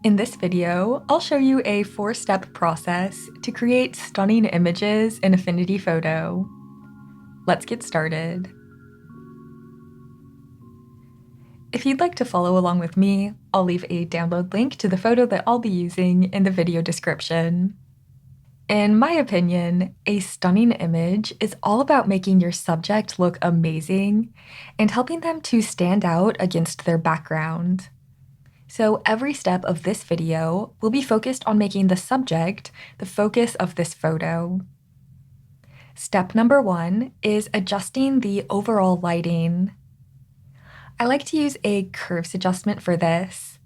In this video, I'll show you a 4-step process to create stunning images in Affinity Photo. Let's get started. If you'd like to follow along with me, I'll leave a download link to the photo that I'll be using in the video description. In my opinion, a stunning image is all about making your subject look amazing and helping them to stand out against their background. So every step of this video will be focused on making the subject the focus of this photo. Step number 1 is adjusting the overall lighting. I like to use a curves adjustment for this.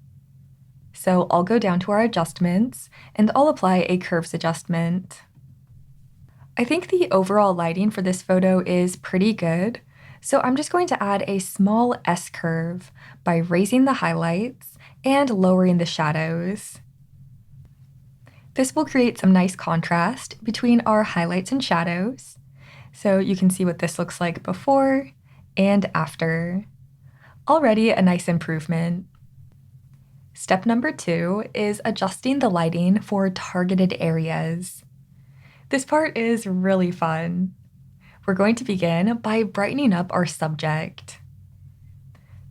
So I'll go down to our adjustments and I'll apply a curves adjustment. I think the overall lighting for this photo is pretty good, so I'm just going to add a small S-curve by raising the highlights and lowering the shadows. This will create some nice contrast between our highlights and shadows, so you can see what this looks like before and after. Already a nice improvement. Step number 2 is adjusting the lighting for targeted areas. This part is really fun. We're going to begin by brightening up our subject.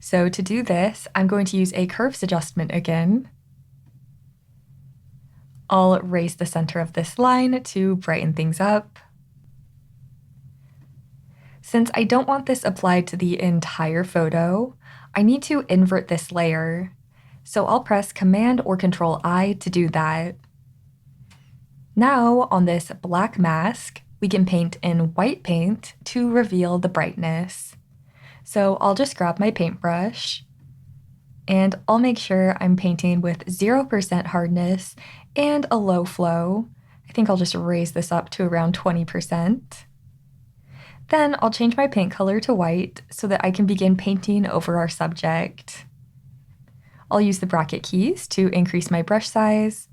So to do this, I'm going to use a curves adjustment again. I'll raise the center of this line to brighten things up. Since I don't want this applied to the entire photo, I need to invert this layer. So I'll press Command or Control I to do that. Now, on this black mask, we can paint in white paint to reveal the brightness. So I'll just grab my paintbrush, and I'll make sure I'm painting with 0% hardness and a low flow. I think I'll just raise this up to around 20%. Then I'll change my paint color to white so that I can begin painting over our subject. I'll use the bracket keys to increase my brush size,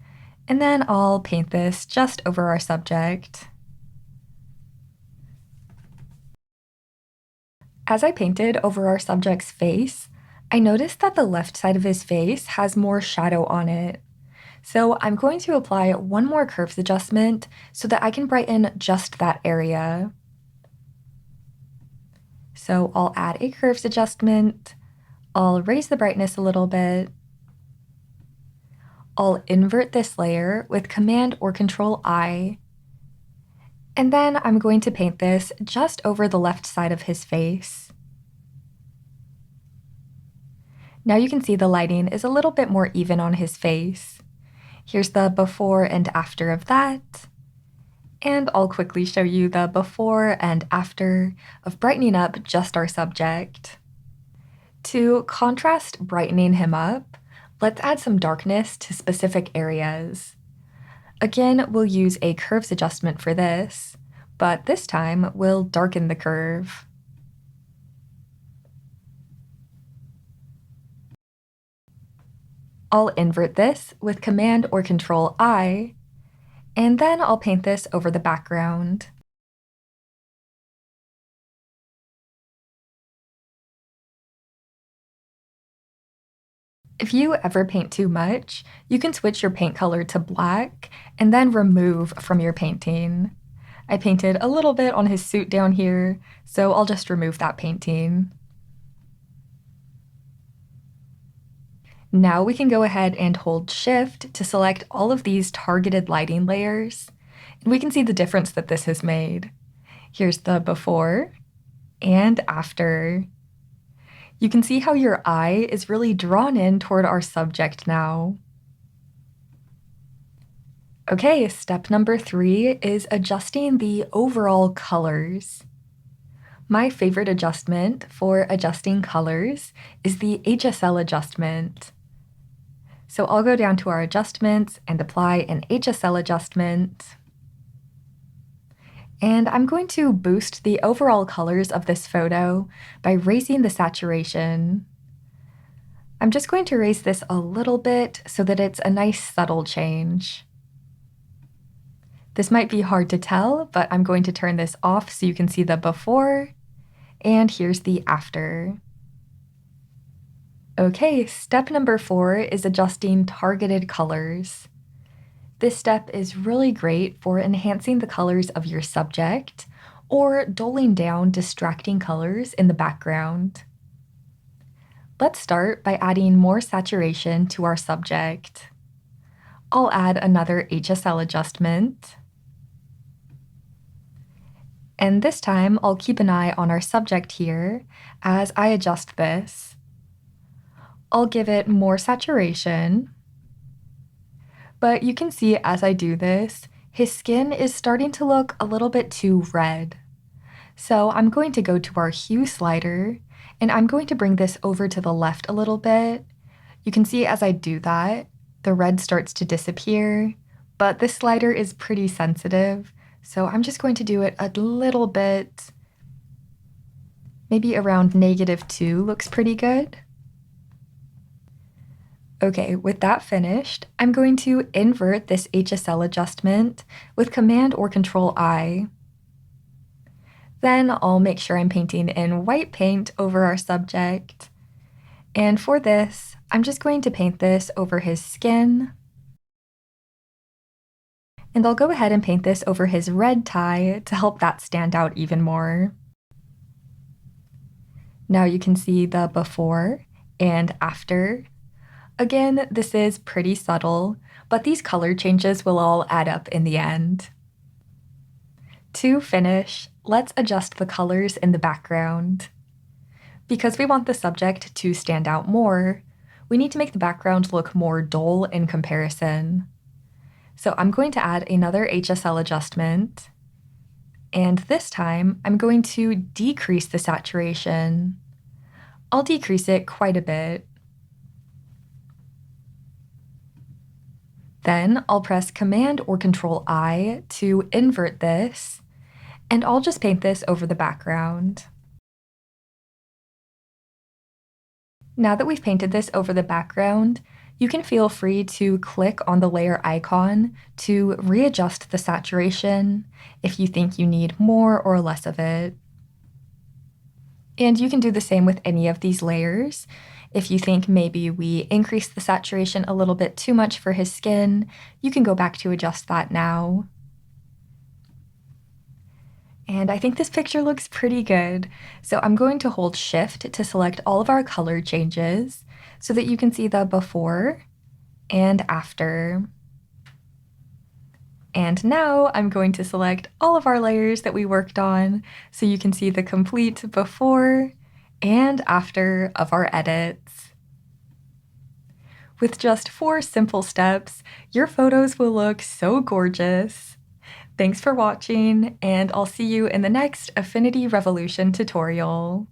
and then I'll paint this just over our subject. As I painted over our subject's face, I noticed that the left side of his face has more shadow on it. So I'm going to apply one more curves adjustment so that I can brighten just that area. So I'll add a curves adjustment, I'll raise the brightness a little bit, I'll invert this layer with Command or Control I, and then I'm going to paint this just over the left side of his face. Now you can see the lighting is a little bit more even on his face. Here's the before and after of that, and I'll quickly show you the before and after of brightening up just our subject. To contrast brightening him up, let's add some darkness to specific areas. Again, we'll use a curves adjustment for this, but this time we'll darken the curve. I'll invert this with Command or Control I, and then I'll paint this over the background. If you ever paint too much, you can switch your paint color to black and then remove from your painting. I painted a little bit on his suit down here, so I'll just remove that painting. Now we can go ahead and hold Shift to select all of these targeted lighting layers, and we can see the difference that this has made. Here's the before and after. You can see how your eye is really drawn in toward our subject now. Okay, step number 3 is adjusting the overall colors. My favorite adjustment for adjusting colors is the HSL adjustment. So I'll go down to our adjustments and apply an HSL adjustment. And I'm going to boost the overall colors of this photo by raising the saturation. I'm just going to raise this a little bit so that it's a nice subtle change. This might be hard to tell, but I'm going to turn this off so you can see the before, and here's the after. Okay, step number 4 is adjusting targeted colors. This step is really great for enhancing the colors of your subject or dulling down distracting colors in the background. Let's start by adding more saturation to our subject. I'll add another HSL adjustment. And this time I'll keep an eye on our subject here as I adjust this. I'll give it more saturation. But you can see as I do this, his skin is starting to look a little bit too red. So I'm going to go to our hue slider, and I'm going to bring this over to the left a little bit. You can see as I do that, the red starts to disappear, but this slider is pretty sensitive, so I'm just going to do it a little bit. Maybe around -2 looks pretty good. Okay, with that finished, I'm going to invert this HSL adjustment with Command or Control I. Then I'll make sure I'm painting in white paint over our subject. And for this, I'm just going to paint this over his skin. And I'll go ahead and paint this over his red tie to help that stand out even more. Now you can see the before and after. Again, this is pretty subtle, but these color changes will all add up in the end. To finish, let's adjust the colors in the background. Because we want the subject to stand out more, we need to make the background look more dull in comparison. So I'm going to add another HSL adjustment, and this time I'm going to decrease the saturation. I'll decrease it quite a bit. Then I'll press Command or Control I to invert this, and I'll just paint this over the background. Now that we've painted this over the background, you can feel free to click on the layer icon to readjust the saturation if you think you need more or less of it. And you can do the same with any of these layers. If you think maybe we increased the saturation a little bit too much for his skin, you can go back to adjust that now. And I think this picture looks pretty good, so I'm going to hold Shift to select all of our color changes so that you can see the before and after. And now I'm going to select all of our layers that we worked on so you can see the complete before and after of our edits. With just 4 simple steps, your photos will look so gorgeous. Thanks for watching, and I'll see you in the next Affinity Revolution tutorial.